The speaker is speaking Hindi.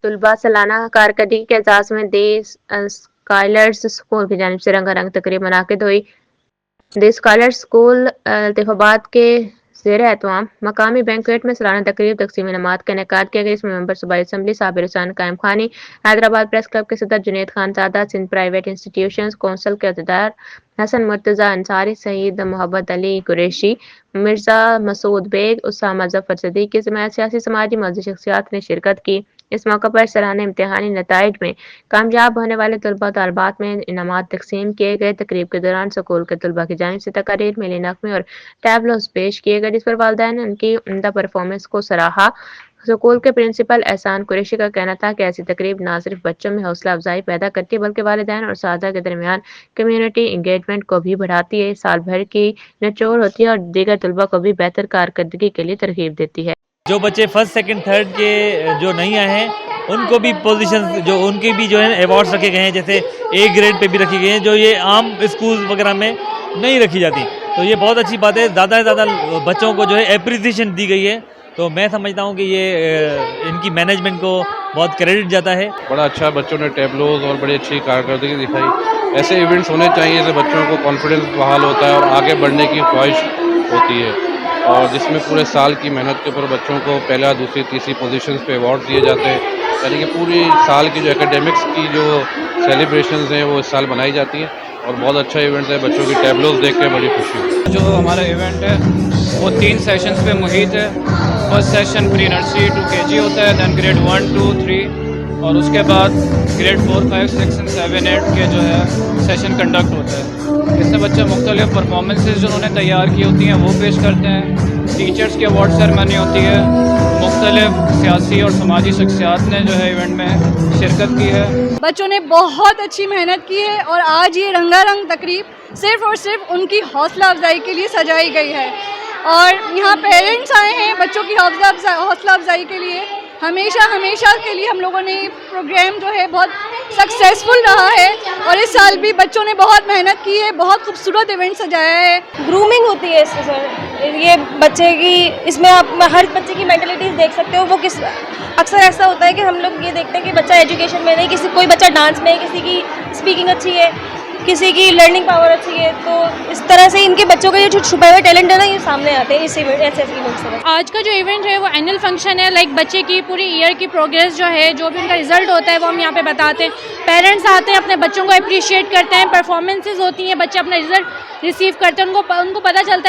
तलबा सालाना कारकर्दगी के एजाज़ में दी स्कॉलर्स स्कूल की जानिब से रंगारंग तकरीब मुनाकिद हुई। द स्कॉलर्स स्कूल इल्तिफाबाद के ज़ेर एहतमाम मकामी बैंक्वेट में सालाना तकरीब तकसीम इनामात का इनेकाद किया गया। इसमें मेंबर सूबाई असम्बली साबिर हुसैन कायम खानी, हैदराबाद प्रेस क्लब के सदर Junaid Khanzada, Sindh private institutions council के अहदेदार हसन मुर्तज़ा अंसारी, शहीद मोहब्बत अली कुरैशी, मिर्ज़ा मसूद बेग, उसामा जफर सदीकी समेत सियासी समाजी मज़हबी शख्सियात ने शिरकत की। इस मौके पर सालाना इम्तिहानी नताइज में कामयाब होने वाले तलबा व तालिबात में इनामात तकसीम किए गए। तकरीब के दौरान स्कूल के तलबा की जानिब से तकारीर, मिली नग़मे और टैबलोस पेश किए गए, जिस पर वालिदैन ने उनकी उम्दा परफॉर्मेंस को सराहा। स्कूल के प्रिंसिपल एहसान कुरैशी का कहना था कि ऐसी तकरीब न सिर्फ बच्चों में हौसला अफजाई पैदा करती है बल्कि वालिदैन और सादा के दरमियान कम्युनिटी इंगेजमेंट को भी बढ़ाती है, साल भर की निचोड़ होती है और दीगर तलबा को भी बेहतर कारकर्दगी के लिए तरगीब देती है। जो बच्चे फर्स्ट सेकंड थर्ड के जो नहीं आए हैं उनको भी पोजीशन जो उनके भी जो है अवार्ड्स रखे गए हैं, जैसे ए ग्रेड पे भी रखे गए हैं जो ये आम स्कूल वगैरह में नहीं रखी जाती। तो ये बहुत अच्छी बात है, ज़्यादा से ज़्यादा बच्चों को जो है एप्रिसिएशन दी गई है। तो मैं समझता हूँ कि ये इनकी मैनेजमेंट को बहुत क्रेडिट जाता है। बड़ा अच्छा बच्चों ने टैबलोज और बड़ी अच्छी कारकर्दगी दिखाई। ऐसे इवेंट्स होने चाहिए जिससे बच्चों को कॉन्फिडेंस बहाल होता है और आगे बढ़ने की ख्वाहिश होती है, और जिसमें पूरे साल की मेहनत के ऊपर बच्चों को पहला दूसरी तीसरी पोजीशंस पे अवार्ड दिए जाते हैं। यानी कि पूरी साल की जो एकेडमिक्स की जो सेलिब्रेशंस हैं वो इस साल बनाई जाती हैं और बहुत अच्छा इवेंट है। बच्चों की टैबलोज देख के बड़ी खुशी हुई। जो हमारा इवेंट है वो 3 सेशंस पे मुहित है। First session pre nursery to KG होता है, दैन ग्रेड 1, 2, 3 और उसके बाद ग्रेड 4, 5, 6 एंड 7, 8 के जो है सेशन कंडक्ट होता है। इससे बच्चे मुख्तलिफ परफॉर्मेंसेज जो उन्होंने तैयार की होती हैं वो पेश करते हैं। टीचर्स की अवार्ड सेरेमनी होती है। मुख्तलिफ सियासी और समाजी शख्सियात ने जो है इवेंट में शिरकत की है। बच्चों ने बहुत अच्छी मेहनत की है और आज ये रंगारंग तकरीब सिर्फ़ और सिर्फ उनकी हौसला अफजाई के लिए सजाई गई है। और यहाँ पेरेंट्स आए हैं बच्चों की हौसला अफजाई के लिए। हमेशा के लिए हम लोगों ने ये प्रोग्राम जो है बहुत सक्सेसफुल रहा है और इस साल भी बच्चों ने बहुत मेहनत की है, बहुत खूबसूरत इवेंट सजाया है। ग्रूमिंग होती है इससे सर, ये बच्चे की, इसमें आप हर बच्चे की मेंटलिटीज़ देख सकते हो। वो किस अक्सर ऐसा होता है कि हम लोग ये देखते हैं कि बच्चा एजुकेशन में नहीं, कोई बच्चा डांस में है, किसी की स्पीकिंग अच्छी है, किसी की लर्निंग पावर अच्छी है, तो इस तरह से इनके बच्चों का ये जो छुपे हुए टैलेंट है ना, ये सामने आते हैं ऐसे इवेंट से। आज का जो इवेंट है वो एनुअल फंक्शन है, लाइक बच्चे की पूरी ईयर की प्रोग्रेस जो है, जो भी उनका रिजल्ट होता है वो हम यहाँ पे बताते हैं। पेरेंट्स आते हैं, अपने बच्चों को अप्रिशिएट करते हैं, परफॉर्मेंसेज होती हैं, बच्चे अपना रिजल्ट रिसीव करते हैं, उनको पता चलता है